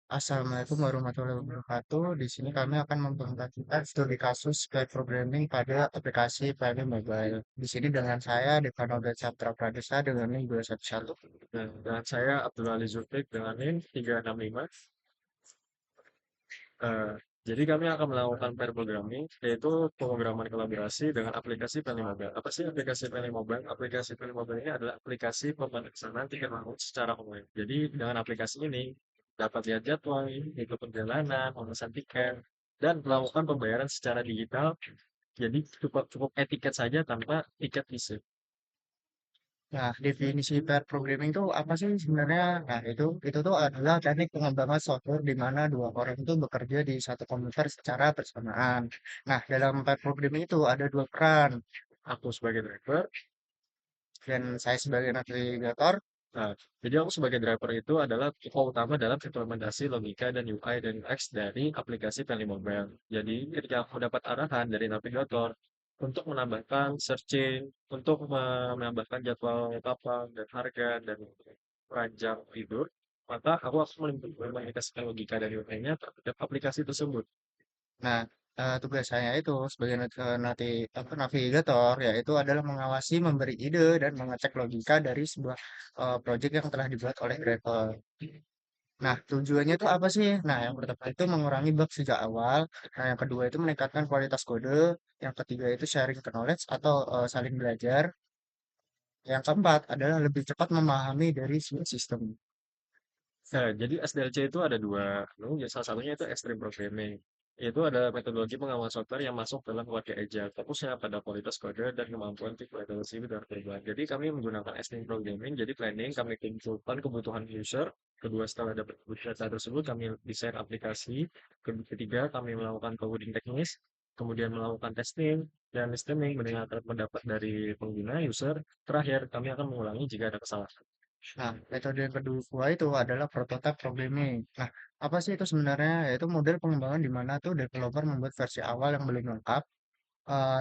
Assalamualaikum warahmatullahi wabarakatuh. Di sini kami akan mempresentasikan studi kasus pair programming pada aplikasi PLN Mobile. Di sini dengan saya, Dekanauda Chandra Pradesa dengan NIM 211. Dan saya Abdul Ali Zulfiq dengan NIM 365. Eh, jadi kami akan melakukan pair programming, yaitu pemrograman kolaborasi dengan aplikasi Penny Mobile. Apa sih aplikasi Penny Mobile? Aplikasi Penny Mobile ini adalah aplikasi pemesanan tiket laut secara online. Jadi dengan aplikasi ini dapat lihat jadwal, ikut perjalanan, memesan tiket, dan melakukan pembayaran secara digital. Jadi cukup cukup etiket saja tanpa tiket fisik. Nah, definisi pair programming itu apa sih sebenarnya? Nah, itu tuh adalah teknik pengembangan software di mana dua orang itu bekerja di satu komputer secara bersamaan. Nah, dalam pair programming itu ada dua peran Aku sebagai driver. dan saya sebagai navigator. Nah, jadi aku sebagai driver itu adalah tokoh utama dalam implementasi logika dan UI dan UX dari aplikasi Peli Mobile. Jadi ketika aku dapat arahan dari navigator untuk menambahkan searching, untuk menambahkan jadwal kapal dan harga dan ranjang tidur, maka aku harus mengimplementasikan logika dan UI-nya terhadap aplikasi tersebut. Nah, tugas saya itu sebagai navigator, yaitu adalah mengawasi, memberi ide, dan mengecek logika dari sebuah proyek yang telah dibuat oleh driver. Nah, tujuannya itu apa sih? Nah, yang pertama itu mengurangi bug sejak awal. Nah, yang kedua itu meningkatkan kualitas kode. Yang ketiga itu sharing knowledge atau saling belajar. Yang keempat adalah lebih cepat memahami dari sebuah sistem. Nah, jadi SDLC itu ada dua, ya salah satunya itu Extreme Programming. Itu ada metodologi pengawasan software yang masuk dalam keluarga Agile, fokusnya pada kualitas kode dan kemampuan tim redaksi dan perubahan. Jadi kami menggunakan Extreme Programming, jadi planning, kami tentukan kebutuhan user. Kedua, setelah dapat data tersebut, kami desain aplikasi. Ketiga, kami melakukan coding teknis, kemudian melakukan testing, dan listening mendengarkan pendapat dari pengguna, user. Terakhir, kami akan mengulangi jika ada kesalahan. Nah, metode yang kedua itu adalah prototype programming. Nah, apa sih itu sebenarnya? Yaitu model pengembangan di mana tuh developer membuat versi awal yang belum lengkap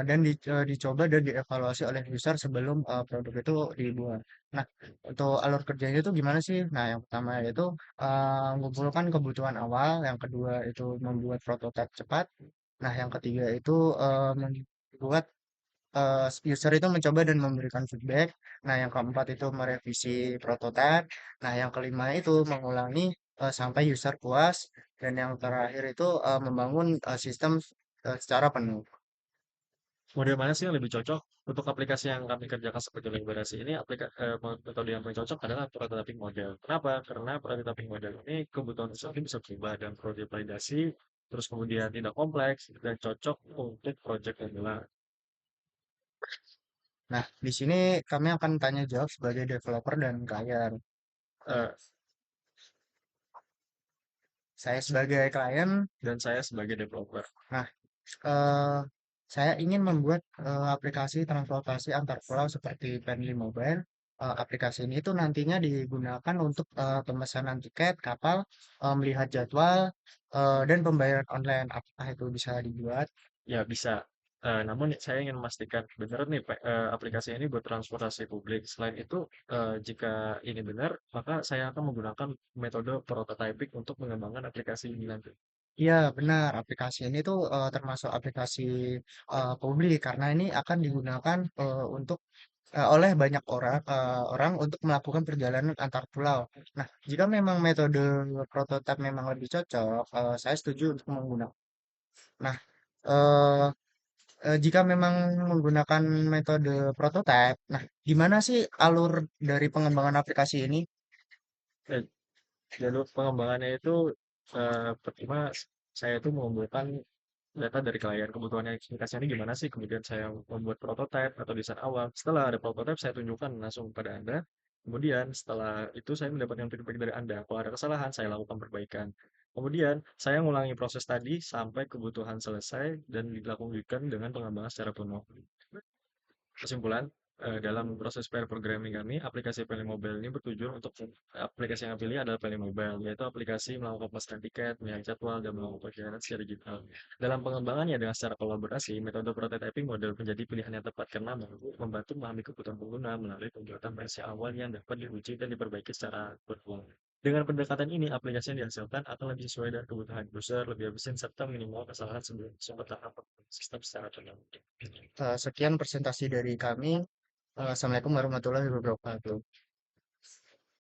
dan dicoba dan dievaluasi oleh user sebelum produk itu dibuat. Nah, untuk alur kerjanya itu gimana sih? Nah, yang pertama itu mengumpulkan kebutuhan awal, yang kedua itu membuat prototipe cepat, nah yang ketiga itu membuat user itu mencoba dan memberikan feedback. Nah, yang keempat itu merevisi prototipe. Nah, yang kelima itu mengulangi sampai user puas. Dan yang terakhir itu membangun sistem secara penuh. Model mana sih yang lebih cocok untuk aplikasi yang kami kerjakan seperti kolaborasi ini? Metode yang paling cocok adalah prototyping model. Kenapa? Karena prototyping model ini kebutuhan user ini bisa berubah dan perlu validasi, terus kemudian tidak kompleks dan cocok untuk project pemula. Nah, di sini kami akan tanya jawab sebagai developer dan klien. Eh, Saya sebagai klien, dan saya sebagai developer. nah, eh, saya ingin membuat aplikasi transportasi antar pulau seperti Penly Mobile. Aplikasi ini itu nantinya digunakan untuk pemesanan tiket kapal, melihat jadwal, dan pembayaran online. Apakah itu bisa dibuat? Ya bisa. Namun saya ingin memastikan benar nih aplikasi ini buat transportasi publik. Selain itu, jika ini benar, maka saya akan menggunakan metode prototyping untuk mengembangkan aplikasi ini nanti. Iya, benar. Aplikasi ini tuh termasuk aplikasi publik karena ini akan digunakan untuk oleh banyak orang untuk melakukan perjalanan antar pulau. Nah, jika memang metode prototipe memang lebih cocok, saya setuju untuk menggunakan. Nah, eh, jika memang menggunakan metode prototipe, nah, gimana sih alur dari pengembangan aplikasi ini? Eh, Jalur pengembangannya itu pertama saya itu mengumpulkan data dari klien kebutuhannya aplikasinya gimana sih, kemudian saya membuat prototipe atau desain awal. Setelah ada prototipe saya tunjukkan langsung pada Anda. Kemudian setelah itu saya mendapatkan feedback dari Anda. Kalau ada kesalahan saya lakukan perbaikan. Kemudian saya ngulangi proses tadi sampai kebutuhan selesai dan dilakukan dengan pengembangan secara penuh. Kesimpulan, dalam proses pair programming kami, aplikasi Peli Mobile ini bertujuan untuk aplikasi yang kami pilih adalah Peli Mobile, yaitu aplikasi melakukan pemesanan tiket, melihat jadwal, dan melakukan perjalanan secara digital. Dalam pengembangannya dengan secara kolaborasi, metode prototyping model menjadi pilihan yang tepat karena membantu memahami kebutuhan pengguna melalui pembuatan versi awal yang dapat diuji dan diperbaiki secara berulang. Dengan pendekatan ini, aplikasi yang dihasilkan akan lebih sesuai dengan kebutuhan user, lebih efisien, serta minimal kesalahan sebelum sempat tahap sistem secara tenang. Sekian presentasi dari kami. Assalamualaikum warahmatullahi wabarakatuh.